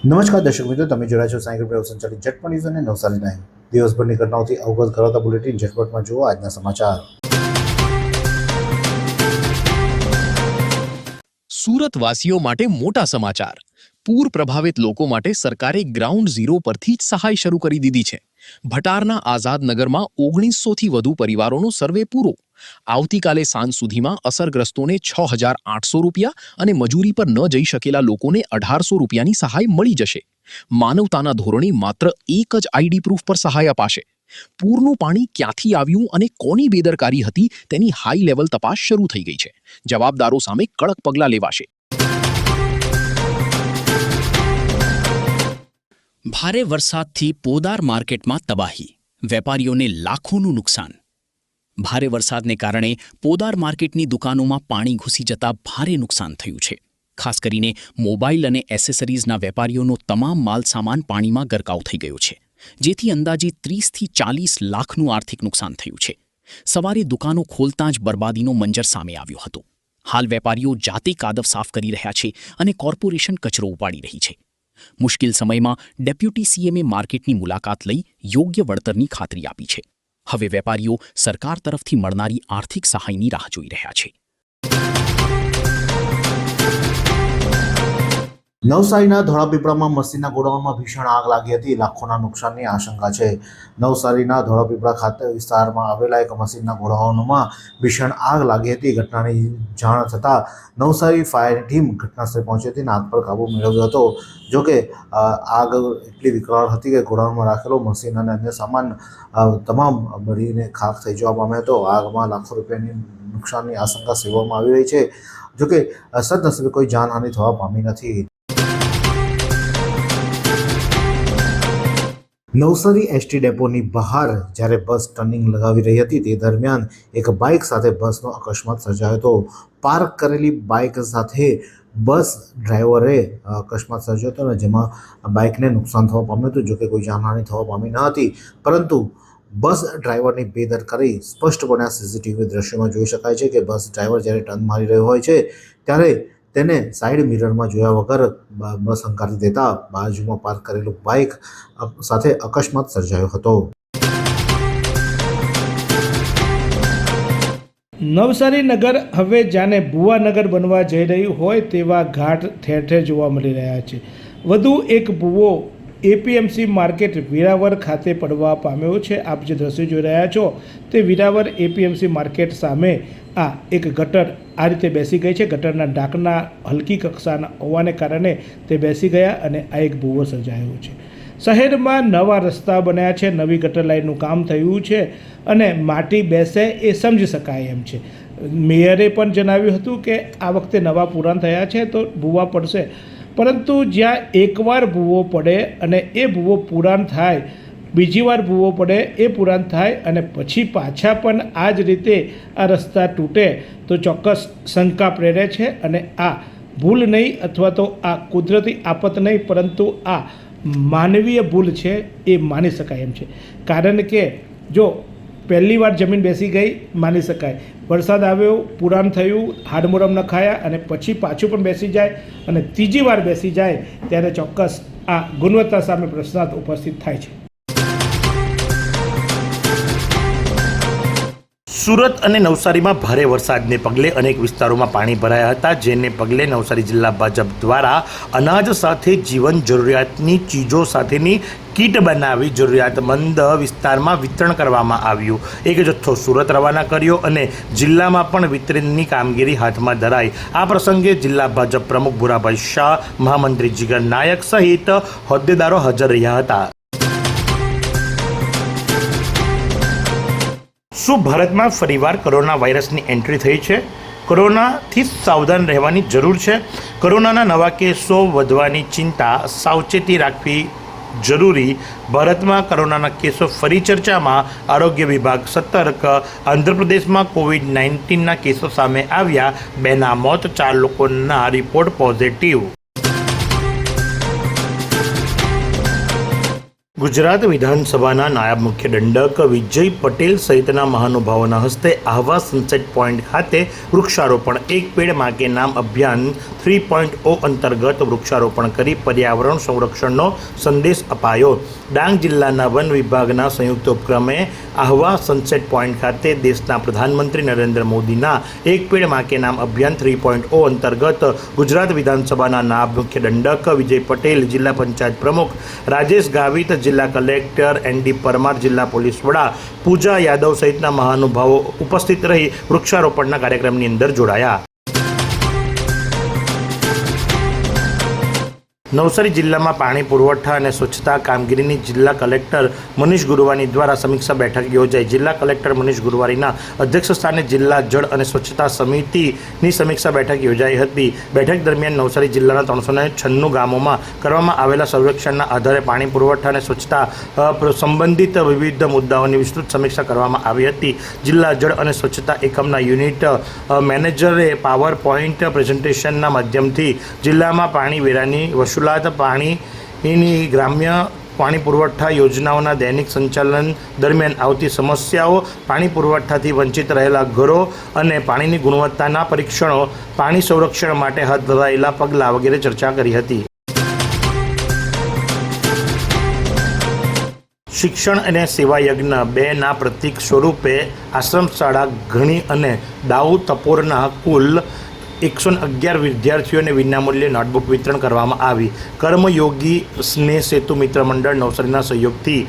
નમસ્કાર દર્શક મિત્રો, તમે જોડાયા છો સાયકલ પ્રેસ સંચાલિત ઝટપટ ન્યૂઝ અને નવસારી ટાઈમ. દિવસભરની ઘટનાઓથી અવગત કરાવતા બુલેટિન ઝટપટમાં જુઓ આજના સમાચાર. સુરતવાસીઓ માટે મોટા સમાચાર. પૂર પ્રભાવિત લોકો માટે સરકારે ગ્રાઉન્ડ ઝીરો પરથી જ સહાય શરૂ કરી દીધી છે. ભટારના આઝાદનગરમાં 1900થી વધુ પરિવારોનો સર્વે પૂરો. આવતીકાલે સાંજ સુધીમાં અસરગ્રસ્તોને ₹6,800 અને મજૂરી પર ન જઈ શકેલા લોકોને ₹1,800ની સહાય મળી જશે. માનવતાના ધોરણે માત્ર એક જ આઈડી પ્રૂફ પર સહાય અપાશે. પૂરનું પાણી ક્યાંથી આવ્યું અને કોની બેદરકારી હતી તેની હાઈ લેવલ તપાસ શરૂ થઈ ગઈ છે. જવાબદારો સામે કડક પગલાં લેવાશે. ભારે વરસાદથી પોદાર માર્કેટમાં તબાહી, વેપારીઓને લાખોનું નુકસાન. ભારે વરસાદને કારણે પોદાર માર્કેટની દુકાનોમાં પાણી ઘૂસી જતા ભારે નુકસાન થયું છે. ખાસ કરીને મોબાઈલ અને એસેસરીઝના વેપારીઓનો તમામ માલ સામાન પાણીમાં ગરકાવ થઈ ગયો છે, જેથી અંદાજે 30થી 40 લાખનું આર્થિક નુકસાન થયું છે. સવારે દુકાનો ખોલતાં જ બરબાદીનો મંજર સામે આવ્યો હતો. હાલ વેપારીઓ જાતે કાદવ સાફ કરી રહ્યા છે અને કોર્પોરેશન કચરો ઉપાડી રહી છે. મુશ્કેલ સમયમાં ડેપ્યુટી સીએમએ માર્કેટની મુલાકાત લઈ યોગ્ય વળતરની ખાતરી આપી છે. હવે વેપારીઓ સરકાર તરફથી મળનારી આર્થિક સહાયની રાહ જોઈ રહ્યા છે. નવસારીના ધોળાપીપળામાં મશીનના ગોડાઉનમાં ભીષણ આગ લાગી હતી. લાખોના નુકસાનની આશંકા છે. નવસારીના ધોળાપીપળા ખાતે વિસ્તારમાં આવેલા એક મશીનના ગોડાઉનમાં ભીષણ આગ લાગી હતી. ઘટનાની જાણ થતાં નવસારી ફાયર ટીમ ઘટનાસ્થળે પહોંચી હતી અને આગ પર કાબૂ મેળવ્યો હતો. જોકે આગ એટલી વિકરાળ હતી કે ગોડાઉનમાં રાખેલો મશીન અને અન્ય સામાન તમામ બળીને ખાખ થઈ જવા પામ્યો હતો. આગમાં લાખો રૂપિયાની નુકસાનની આશંકા સેવવામાં આવી રહી છે. જોકે સદનસીબે કોઈ જાનહાનિ થવા પામી નથી. નવસારી એસટી ડેપોની બહાર જ્યારે બસ ટર્નિંગ લગાવી રહી હતી તે દરમિયાન એક બાઇક સાથે બસનો અકસ્માત સર્જાયો હતો. પાર્ક કરેલી બાઇક સાથે બસ ડ્રાઈવરે અકસ્માત સર્જ્યો હતો અને જેમાં બાઇકને નુકસાન થવા પામ્યું હતું. જોકે કોઈ જાનહાનિ થવા પામી ન હતી, પરંતુ બસ ડ્રાઈવરની બેદરકારી સ્પષ્ટપણે આ સીસીટીવી દ્રશ્યોમાં જોઈ શકાય છે કે બસ ડ્રાઈવર જ્યારે ટર્ન મારી રહ્યો હોય છે ત્યારે તેને સાઈડ મિરરમાં જોયા વગર બસ હંકારી દેતા બાજુમાં પાર્ક કરેલું બાઇક સાથે અકસ્માત સર્જાયો હતો. નવસારી નગર હવે જાણે ભુવાનગર બનવા જઈ રહ્યું હોય તેવા ઘાટ ઠેર ઠેર જોવા મળી રહ્યા છે. વધુ એક ભુવો એપીએમસી માર્કેટ વિરાવર ખાતે પડવા પામ્યો છે. આપ જે દ્રશ્યો જોઈ રહ્યા છો તે વિરાવર એપીએમસી માર્કેટ સામે આ એક ગટર આ રીતે બેસી ગઈ છે. ગટરના ઢાંકણા હલકી કક્ષાના હોવાને કારણે તે બેસી ગયા અને આ એક ભૂવો સર્જાયો છે. શહેરમાં નવા રસ્તા બન્યા છે, નવી ગટર લાઇનનું કામ થયું છે અને માટી બેસે એ સમજી શકાય એમ છે. મેયરે પણ જણાવ્યું હતું કે આ વખતે નવા પુરાણ થયા છે તો ભૂવા પડશે, પરંતુ જ્યાં એકવાર ભૂવો પડે અને એ ભૂવો પુરાણ થાય, બીજી વાર ભૂવો પડે એ પુરાણ થાય અને પછી પાછા પણ આ જ રીતે આ રસ્તા તૂટે તો ચોક્કસ શંકા પ્રેરે છે. અને આ ભૂલ નહીં અથવા તો આ કુદરતી આફત નહીં, પરંતુ આ માનવીય ભૂલ છે એ માની શકાય એમ છે. કારણ કે જો પહેલી વાર જમીન બેસી ગઈ માની શકાય, વરસાદ આવ્યો, પુરાણ થયું, હાડમોરમ નખાયા અને પછી પાછું પણ બેસી જાય અને ત્રીજી વાર બેસી જાય ત્યારે ચોક્કસ આ ગુણવત્તા સામે પ્રશ્નાર્થ ઉપસ્થિત થાય છે. સુરત અને નવસારીમાં ભારે વરસાદને પગલે અનેક વિસ્તારોમાં પાણી ભરાયા હતા, જેને પગલે નવસારી જિલ્લા ભાજપ દ્વારા અનાજ સાથે જીવન જરૂરિયાતની ચીજો સાથેની કીટ બનાવી જરૂરિયાતમંદ વિસ્તારમાં વિતરણ કરવામાં આવ્યું. એક જથ્થો સુરત રવાના કર્યો અને જિલ્લામાં પણ વિતરણની કામગીરી હાથમાં ધરાઈ. આ પ્રસંગે જિલ્લા ભાજપ પ્રમુખ ભુરાભાઈ શાહ, મહામંત્રી જીગર નાયક સહિત હોદ્દેદારો હાજર રહ્યા હતા. શું ભારતમાં ફરીવાર કોરોના વાયરસની એન્ટ્રી થઈ છે? કોરોનાથી સાવધાન રહેવાની જરૂર છે. કોરોનાના નવા કેસો વધવાની ચિંતા, સાવચેતી રાખવી જરૂરી. ભારતમાં કોરોનાના કેસો ફરી ચર્ચામાં, આરોગ્ય વિભાગ સતર્ક. આંધ્રપ્રદેશમાં કોવિડ-19ના કેસો સામે આવ્યા, 2ના મોત, 4 લોકોના રિપોર્ટ પોઝિટિવ. ગુજરાત વિધાનસભાના નાયબ મુખ્ય દંડક વિજય પટેલ સહિતના મહાનુભાવોના હસ્તે આહવા સનસેટ પોઈન્ટ ખાતે વૃક્ષારોપણ એક પેડ માં કે નામ અભિયાન 3.0 અંતર્ગત વૃક્ષારોપણ કરી પર્યાવરણ સંરક્ષણનો સંદેશ અપાયો. ડાંગ જિલ્લાના વન વિભાગના સંયુક્ત ઉપક્રમે આહવા સનસેટ પોઈન્ટ ખાતે દેશના પ્રધાનમંત્રી નરેન્દ્ર મોદીના એક પેડ માં કે નામ અભિયાન 3.0 અંતર્ગત ગુજરાત વિધાનસભાના નાયબ મુખ્ય દંડક વિજય પટેલ, જિલ્લા પંચાયત પ્રમુખ રાજેશ ગાવિત, જિલ્લા કલેક્ટર એનડી પરમાર, જિલ્લા પોલીસ વડા પૂજા યાદવ સહિતના મહાનુભાવો ઉપસ્થિત રહી વૃક્ષારોપણના કાર્યક્રમની અંદર જોડાયા. નવસારી જિલ્લામાં પાણી પુરવઠા અને સ્વચ્છતા કામગીરીની જિલ્લા કલેક્ટર મનીષ ગુરવાની દ્વારા સમીક્ષા બેઠક યોજાઈ. જિલ્લા કલેક્ટર મનીષ ગુરવારીના અધ્યક્ષસ્થાને જિલ્લા જળ અને સ્વચ્છતા સમિતિની સમીક્ષા બેઠક યોજાઈ હતી. બેઠક દરમિયાન નવસારી જિલ્લાના 396 ગામોમાં કરવામાં આવેલા સર્વેક્ષણના આધારે પાણી પુરવઠા અને સ્વચ્છતા સંબંધિત વિવિધ મુદ્દાઓની વિસ્તૃત સમીક્ષા કરવામાં આવી હતી. જિલ્લા જળ અને સ્વચ્છતા એકમના યુનિટ મેનેજરે પાવર પોઈન્ટ પ્રેઝન્ટેશનના માધ્યમથી જિલ્લામાં પાણી વેરાની વસૂલાત, પાણીની ગ્રામ્ય પાણી પુરવઠા યોજનાઓના દૈનિક સંચાલન દરમિયાન આવતી સમસ્યાઓ, પાણી પુરવઠાથી વંચિત રહેલા ઘરો અને પાણીની ગુણવત્તાના પરીક્ષણો, પાણી સંરક્ષણ માટે હાથ ધરાયેલા પગલાં વગેરે ચર્ચા કરી હતી. શિક્ષણ અને સેવા યજ્ઞ 2ના પ્રતીક સ્વરૂપે આશ્રમ શાળા ઘણી અને દાઉ તપોરના કુલ 111 વિદ્યાર્થીઓને વિનામૂલ્યે નોટબુક વિતરણ કરવામાં આવી. કર્મયોગી સ્નેહ સેતુ મિત્ર મંડળ નવસારીના સહયોગથી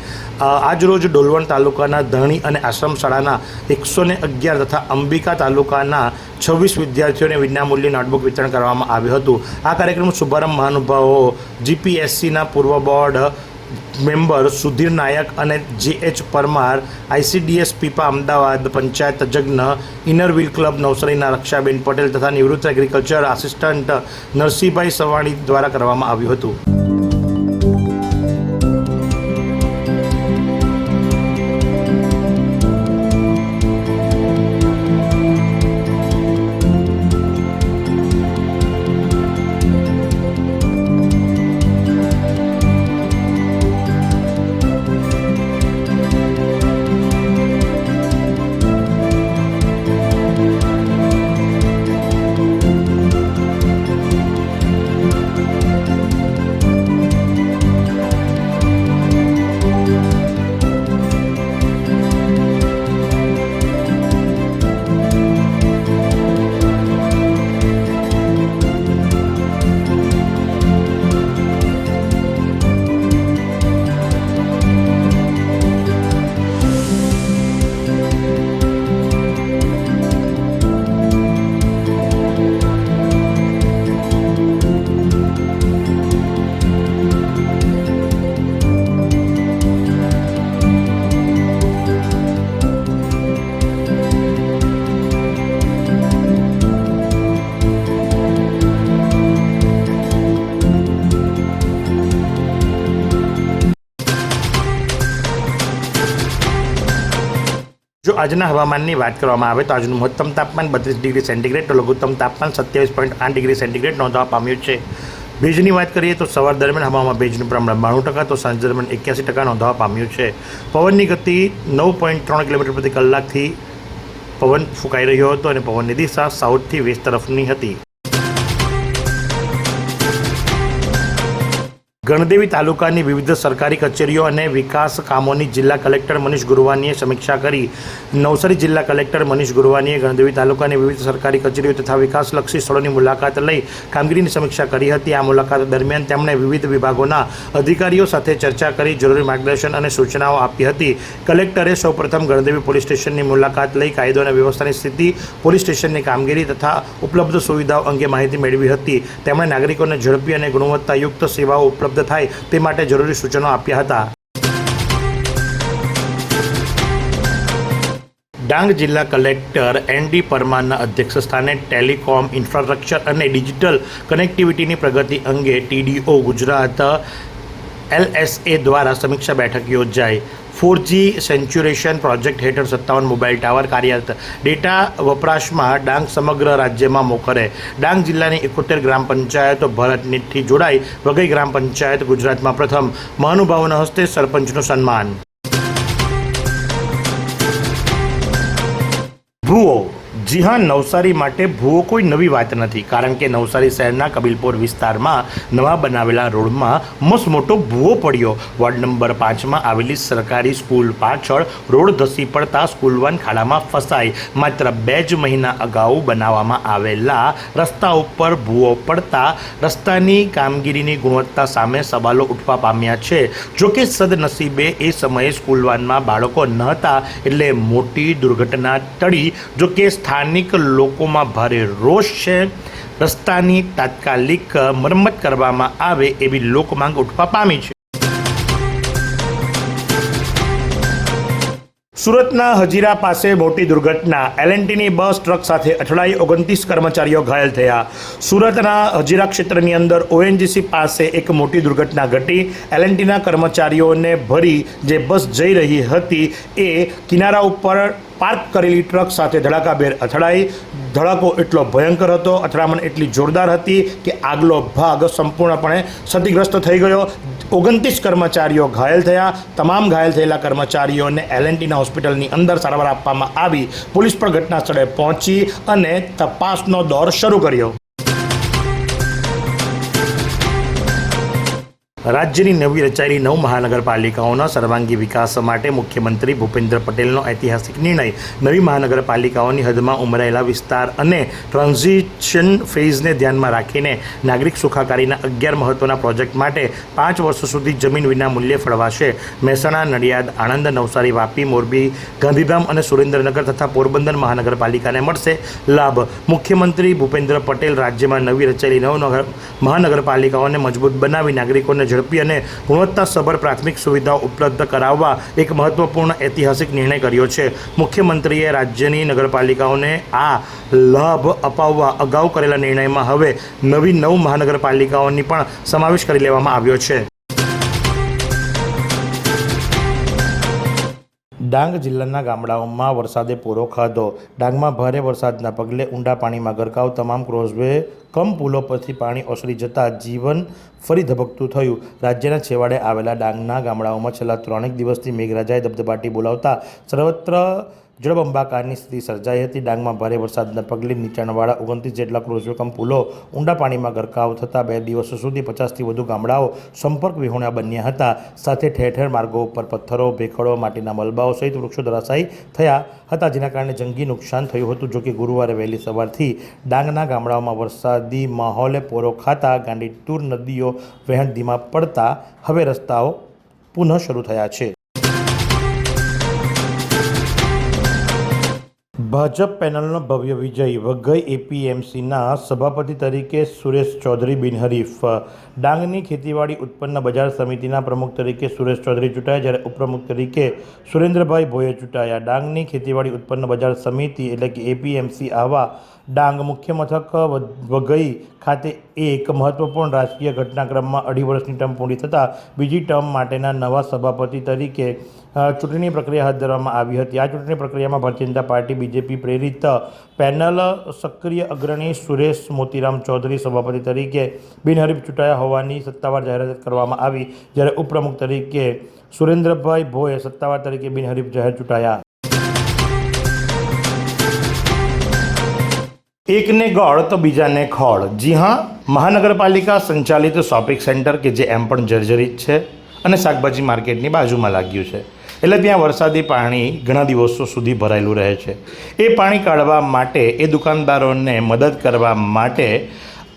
આજરોજ ડોલવણ તાલુકાના ધણી અને આશ્રમ શાળાના 111 તથા અંબિકા તાલુકાના 26 વિદ્યાર્થીઓને વિનામૂલ્યે નોટબુક વિતરણ કરવામાં આવ્યું હતું. આ કાર્યક્રમનો શુભારંભ મહાનુભાવો જીપીએસસીના પૂર્વ બોર્ડ મેમ્બર સુધીર નાયક અને JH પરમાર, ICDS પીપા અમદાવાદ, પંચાયત તજજ્ઞ ઇનર વ્હીલ ક્લબ નવસારીના રક્ષાબેન પટેલ તથા નિવૃત્ત એગ્રીકલ્ચર આસિસ્ટન્ટ નરસિંહભાઈ સવાણી દ્વારા કરવામાં આવ્યું હતું. જો આજના હવામાનની વાત કરવામાં આવે તો આજનું મહત્તમ તાપમાન 32 ડિગ્રી સેન્ટીગ્રેડ તો લઘુત્તમ તાપમાન 27.8 ડિગ્રી સેન્ટીગ્રેડ નોંધવા પામ્યું છે. ભેજની વાત કરીએ તો સવાર દરમિયાન હવામાં ભેજનું પ્રમાણ 92% તો સાંજ દરમિયાન 81% નોંધવા પામ્યું છે. પવનની ગતિ 9.3 કિલોમીટર પ્રતિ કલાકથી પવન ફૂંકાઈ રહ્યો હતો અને પવનની દિશા સાઉથથી વેસ્ટ તરફની હતી. ગણદેવી તાલુકાની વિવિધ સરકારી કચેરીઓ અને વિકાસ કામોની જિલ્લા કલેક્ટર મનીષ ગુરવાનીએ સમીક્ષા કરી. નવસારી જિલ્લા કલેક્ટર મનીષ ગુરવાનીએ ગણદેવી તાલુકાની વિવિધ સરકારી કચેરીઓ તથા વિકાસલક્ષી સ્થળોની મુલાકાત લઈ કામગીરીની સમીક્ષા કરી હતી. આ મુલાકાત દરમિયાન તેમણે વિવિધ વિભાગોના અધિકારીઓ સાથે ચર્ચા કરી જરૂરી માર્ગદર્શન અને સૂચનાઓ આપી હતી. કલેક્ટરે સૌપ્રથમ ગણદેવી પોલીસ સ્ટેશનની મુલાકાત લઈ કાયદો અને વ્યવસ્થાની સ્થિતિ, પોલીસ સ્ટેશનની કામગીરી તથા ઉપલબ્ધ સુવિધાઓ અંગે માહિતી મેળવી હતી. તેમણે નાગરિકોને ઝડપી અને ગુણવત્તાયુક્ત સેવાઓ ઉપલબ્ધ થાય તે માટે જરૂરી સૂચનો આપ્યા હતા. ડાંગ જિલ્લા કલેક્ટર એનડી પરમારના અધ્યક્ષસ્થાને ટેલિકોમ ઇન્ફ્રાસ્ટ્રક્ચર અને ડિજિટલ કનેક્ટિવિટીની પ્રગતિ અંગે TDO ગુજરાત LSA દ્વારા સમીક્ષા બેઠક યોજાઈ. 4G સેન્ચ્યુરેશન પ્રોજેક્ટ હેઠળ 57 મોબાઈલ ટાવર કાર્યરત. ડેટા વપરાશમાં ડાંગ સમગ્ર રાજ્યમાં મોખરે. ડાંગ જિલ્લાની 71 ગ્રામ પંચાયતો ભારતનેટથી જોડાઈ. વઘઈ ગ્રામ પંચાયત ગુજરાતમાં પ્રથમ. મહાનુભાવોના હસ્તે સરપંચનું સન્માન. ભૂવો. જી હા, નવસારી માટે ભૂવો કોઈ નવી વાત નથી, કારણ કે નવસારી શહેરના કબીલપોર વિસ્તારમાં નવા બનાવેલા રોડમાં મસ્ત મોટો ભૂવો પડ્યો. વોર્ડ નંબર 5માં આવેલી સરકારી સ્કૂલ પાછળ રોડ ધસી પડતા સ્કૂલ વાન ખાડામાં ફસાઈ. માત્ર 2 જ મહિના અગાઉ બનાવવામાં આવેલા રસ્તા ઉપર ભૂવો પડતા રસ્તાની કામગીરીની ગુણવત્તા સામે સવાલો ઉઠવા પામ્યા છે. જોકે સદનસીબે એ સમયે સ્કૂલ વાનમાં બાળકો ન હતા, એટલે મોટી દુર્ઘટના ટળી. જોકે સ્થાનિક લોકોમાં ભારે રોષ છે. રસ્તાની તાત્કાલિક મરમ્મત કરવામાં આવે એવી લોકમાંગ ઉઠવા પામી છે. સુરતના હજીરા પાસે મોટી દુર્ઘટના. એલએનટીની બસ ટ્રક સાથે અથડાઈ. 29 કર્મચારીઓ ઘાયલ થયા. સુરતના હજીરા ક્ષેત્રની અંદર ઓએનજીસી પાસે એક મોટી દુર્ઘટના ઘટી. એલએનટીના કર્મચારીઓને ભરી જે બસ જઈ રહી હતી એ કિનારા ઉપર પાર્ક કરેલી ટ્રક સાથે ધડાકાભેર અથડાઈ. ધડાકો એટલો ભયંકર હતો, અથડામણ એટલી જોરદાર હતી કે આગલો ભાગ સંપૂર્ણપણે ક્ષતિગ્રસ્ત થઈ ગયો. 29 કર્મચારીઓ ઘાયલ થયા. તમામ ઘાયલ થયેલા કર્મચારીઓને એલએનટીના હોસ્પિટલની અંદર સારવાર આપવામાં આવી. પોલીસ પણ ઘટના સ્થળે પહોંચી અને તપાસનો દોર શરૂ કર્યો. રાજ્યની નવી રચાયેલી 9 મહાનગરપાલિકાઓના સર્વાંગી વિકાસ માટે મુખ્યમંત્રી ભૂપેન્દ્ર પટેલનો ઐતિહાસિક નિર્ણય. નવી મહાનગરપાલિકાઓની હદમાં ઉમરાયેલા વિસ્તાર અને ટ્રાન્ઝિશન ફેઝને ધ્યાનમાં રાખીને નાગરિક સુખાકારીના 11 મહત્વના પ્રોજેક્ટ માટે 5 વર્ષ સુધી જમીન વિના મૂલ્યે ફળવાશે. મહેસાણા, નડિયાદ, આણંદ, નવસારી, વાપી, મોરબી, ગાંધીધામ અને સુરેન્દ્રનગર તથા પોરબંદર મહાનગરપાલિકાને મળશે લાભ. મુખ્યમંત્રી ભૂપેન્દ્ર પટેલ રાજ્યમાં નવી રચાયેલી 9 મહાનગરપાલિકાઓને મજબૂત બનાવી નાગરિકોને ઝડપી અને ગુણવત્તાસભર પ્રાથમિક સુવિધાઓ ઉપલબ્ધ કરાવવા એક મહત્વપૂર્ણ ઐતિહાસિક નિર્ણય કર્યો છે. મુખ્યમંત્રીએ રાજ્યની નગરપાલિકાઓને આ લાભ અપાવવા અગાઉ કરેલા નિર્ણયમાં હવે નવી 9 મહાનગરપાલિકાઓની પણ સમાવેશ કરી લેવામાં આવ્યો છે. ડાંગ જિલ્લાના ગામડાઓમાં વરસાદે પૂરો ખાધો. ડાંગમાં ભારે વરસાદના પગલે ઊંડા પાણીમાં ગરકાવ. તમામ ક્રોઝવે કમ પુલો પરથી પાણી ઓસરી જતાં જીવન ફરી ધબકતું થયું. રાજ્યના છેવાડે આવેલા ડાંગના ગામડાઓમાં છેલ્લા 3 દિવસથી મેઘરાજાએ ધબધબાટી બોલાવતા સર્વત્ર જળબંબાકારની સ્થિતિ સર્જાઈ હતી. ડાંગમાં ભારે વરસાદના પગલે નીચાણવાળા 29 જેટલા ક્રોઝવે કમ પુલો ઊંડા પાણીમાં ગરકાવ થતાં 2 દિવસો સુધી 50થી વધુ ગામડાઓ સંપર્ક વિહોણા બન્યા હતા. સાથે ઠેર ઠેર માર્ગો ઉપર પથ્થરો, ભેખડો, માટીના મલબાઓ સહિત વૃક્ષો ધરાશાયી થયા હતા, જેના કારણે જંગી નુકસાન થયું હતું. જોકે ગુરુવારે વહેલી સવારથી ડાંગના ગામડાઓમાં વરસાદી માહોલે પોરો ખાતા ગાંડીતુર નદીઓ વહેણ ધીમા પડતા હવે રસ્તાઓ પુનઃ શરૂ થયા છે. ભાજપ પેનલનો ભવ્ય વિજય. વઘઈ એપીએમસીના સભાપતિ તરીકે સુરેશ ચૌધરી બિનહરીફ. ડાંગની ખેતીવાડી ઉત્પન્ન બજાર સમિતિના પ્રમુખ તરીકે સુરેશ ચૌધરી ચૂંટાયા, જ્યારે ઉપપ્રમુખ તરીકે સુરેન્દ્રભાઈ ભોઈએ ચૂંટાયા. ડાંગની ખેતીવાડી ઉત્પન્ન બજાર સમિતિ એટલે કે એપીએમસી આવા ડાંગ મુખ્ય મથક વઘઈ ખાતે એક મહત્વપૂર્ણ રાજકીય ઘટનાક્રમમાં 2.5 વર્ષની ટર્મ પૂરી થતાં બીજી ટર્મ માટેના નવા સભાપતિ તરીકે ચૂંટણી પ્રક્રિયા હાથ ધરવામાં આવી હતી. આ ચૂંટણી પ્રક્રિયામાં ભારતીય જનતા પાર્ટી બીજેપી પ્રેરિત પેનલ સક્રિય અગ્રણી સુરેશ મોતીરામ ચૌધરી સભાપતિ તરીકે બિનહરીફ ચૂંટાયા હોવાની સત્તાવાર જાહેરાત કરવામાં આવી, જ્યારે ઉપપ્રમુખ તરીકે સુરેન્દ્રભાઈ ભોએ સત્તાવાર તરીકે બિનહરીફ જાહેર ચૂંટાયા. એકને ગોળ તો બીજાને ખોળ. જી હા, મહાનગરપાલિકા સંચાલિત શોપિંગ સેન્ટર કે જે એમ પણ જર્જરિત છે અને શાકભાજી માર્કેટની બાજુમાં લાગ્યું છે, એટલે ત્યાં વરસાદી પાણી ઘણા દિવસો સુધી ભરાયેલું રહે છે. એ પાણી કાઢવા માટે, એ દુકાનદારોને મદદ કરવા માટે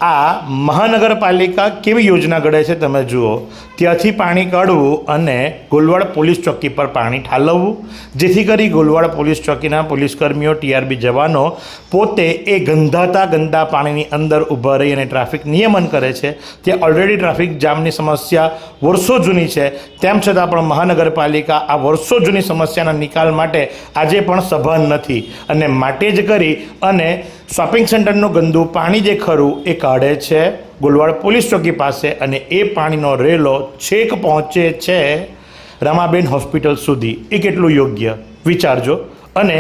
આ મહાનગરપાલિકા કેવી યોજના ઘડે છે તમે જુઓ. ત્યાંથી પાણી કાઢવું અને ગોલવાડ પોલીસ ચોકી પર પાણી ઠાલવવું, જેથી કરી ગોલવાડ પોલીસ ચોકીના પોલીસકર્મીઓ, ટીઆરબી જવાનો પોતે એ ગંદા પાણીની અંદર ઊભા રહી અને ટ્રાફિક નિયમન કરે છે. ત્યાં ઓલરેડી ટ્રાફિક જામની સમસ્યા વર્ષો જૂની છે, તેમ છતાં પણ મહાનગરપાલિકા આ વર્ષો જૂની સમસ્યાના નિકાલ માટે આજે પણ સભાન નથી, અને માટે જ કરી અને શોપિંગ સેન્ટરનું ગંદુ પાણી જે ખરું એ કાઢે છે ગોલવાડ પોલીસ ચોકી પાસે, અને એ પાણીનો રેલો છેક પહોંચે છે રમાબેન હોસ્પિટલ સુધી એ કેટલું યોગ્ય વિચારજો અને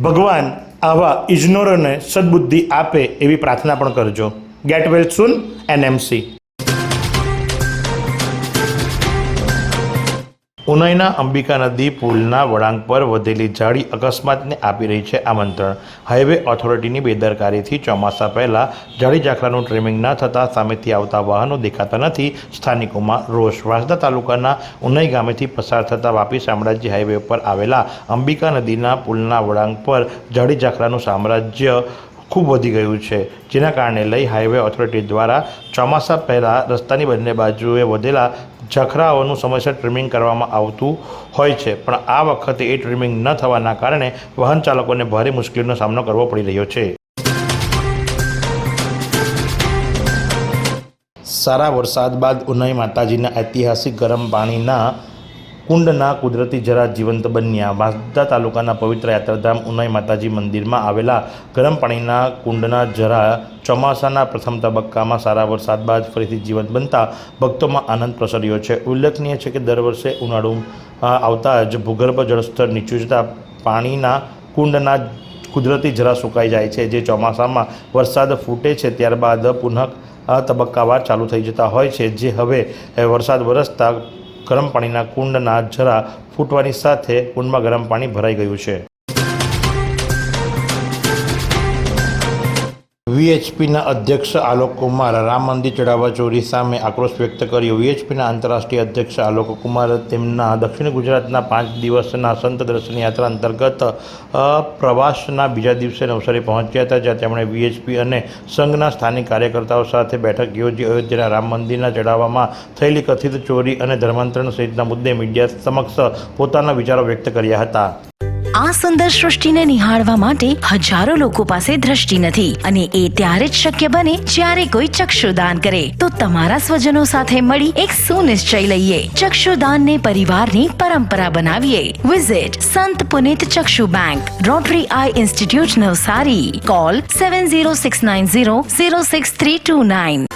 ભગવાન આવા ઇજનોરોને સદબુદ્ધિ આપે એવી પ્રાર્થના પણ કરજો. ગેટ વેલ સૂન NMC. ઉનાઈના અંબિકા નદી પુલના વળાંક પર વધેલી જાળી અકસ્માતને આપી રહી છે આમંત્રણ. હાઈવે ઓથોરિટીની બેદરકારીથી ચોમાસા પહેલાં જાળી ઝાખરાનું ટ્રીમિંગ ન થતાં સામેથી આવતા વાહનો દેખાતા નથી. સ્થાનિકોમાં રોષ. વાંસદા તાલુકાના ઉનાઈ ગામેથી પસાર થતા વાપી શામળાજી હાઈવે પર આવેલા અંબિકા નદીના પુલના વળાંક પર જાળી ઝાખરાનું સામ્રાજ્ય ખૂબ વધી ગયું છે, જેના કારણે લઈ હાઈવે ઓથોરિટી દ્વારા ચોમાસા પહેલાં રસ્તાની બંને બાજુએ વધેલા ઝાખરાઓનું સમયસર ટ્રીમિંગ કરવામાં આવતું હોય છે, પણ આ વખતે એ ટ્રીમિંગ ન થવાના કારણે વાહન ચાલકોને ભારે મુશ્કેલીનો સામનો કરવો પડી રહ્યો છે. સારા વરસાદ બાદ ઉનાઈ માતાજીના ઐતિહાસિક ગરમ પાણીના કુંડના કુદરતી ઝરા જીવંત બન્યા. વાંસદા તાલુકાના પવિત્ર યાત્રાધામ ઉનાઈ માતાજી મંદિરમાં આવેલા ગરમ પાણીના કુંડના ઝરા ચોમાસાના પ્રથમ તબક્કામાં સારા વરસાદ બાદ ફરીથી જીવંત બનતા ભક્તોમાં આનંદ પ્રસર્યો છે. ઉલ્લેખનીય છે કે દર વર્ષે ઉનાળુમાં આવતા જ ભૂગર્ભ જળસ્તર નીચું જતા પાણીના કુંડના કુદરતી ઝરા સુકાઈ જાય છે, જે ચોમાસામાં વરસાદ ફૂટે છે ત્યારબાદ પુનઃ તબક્કાવાર ચાલુ થઈ જતા હોય છે, જે હવે વરસાદ વરસતા ગરમ પાણીના કુંડના ઝરા ફૂટવાની સાથે કુંડમાં ગરમ પાણી ભરાઈ ગયું છે. VHPના અધ્યક્ષ આલોક કુમાર રામ મંદિર ચઢાવવા ચોરી સામે આક્રોશ વ્યક્ત કર્યો. VHPના આંતરરાષ્ટ્રીય અધ્યક્ષ આલોક કુમાર તેમના દક્ષિણ ગુજરાતના 5 દિવસના સંત દર્શન યાત્રા અંતર્ગત પ્રવાસના બીજા દિવસે નવસારી પહોંચ્યા હતા, જ્યાં તેમણે VHP અને સંઘના સ્થાનિક કાર્યકર્તાઓ સાથે બેઠક યોજી અયોધ્યાના રામ મંદિરના ચઢાવવામાં થયેલી કથિત ચોરી અને ધર્માંતરણ સહિતના મુદ્દે મીડિયા સમક્ષ પોતાના વિચારો વ્યક્ત કર્યા હતા. આ સુંદર સૃષ્ટિને નિહાળવા માટે હજારો લોકો પાસે દ્રષ્ટિ નથી, અને એ ત્યારે જ શક્ય બને જ્યારે કોઈ ચક્ષુદાન કરે. તો તમારા સ્વજનો સાથે મળી એક સુનિશ્ચય લઈએ, ચક્ષુદાનને પરિવારની પરંપરા બનાવીએ. Visit Sant Punit Chakshu bank, rotary eye institute Navsari. Call 7069006329.